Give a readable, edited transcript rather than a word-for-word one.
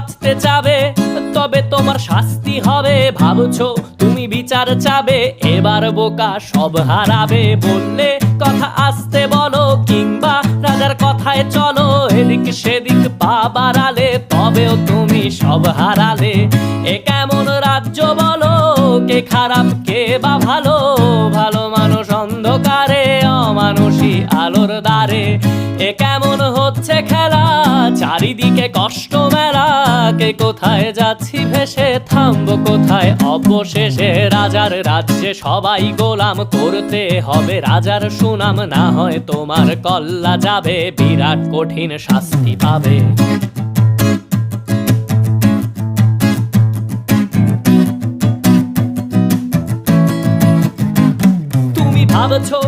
বাঁচতে চাবে, তবে তোমার শাস্তি হবে। ভাবছো তুমি বিচার চাবে, এবার বোকা সব হারাবে। বললে কথা আস্তে বলো, কিংবা রাজার কথায় চলো। এদিক সেদিক পা বাড়ালে, তবেও তুমি সব হারালে। এ কেমন রাজ্য বলো, কে খারাপ কে বা ভালো? ভালো মানুষ অন্ধকারে, অমানুষী আলোর দ্বারে। এ কেমন হচ্ছে খেলা, চারিদিকে কষ্ট মেলা। কে কোথায় যাচ্ছি ভেসে, থামবো কোথায় অবশেষে? রাজার রাজ্যে সবাই গোলাম, করতে হবে রাজার সুনাম। না হয় তোমার কল্লা যাবে, বিরাট কঠিন শাস্তি পাবে। ভাবছো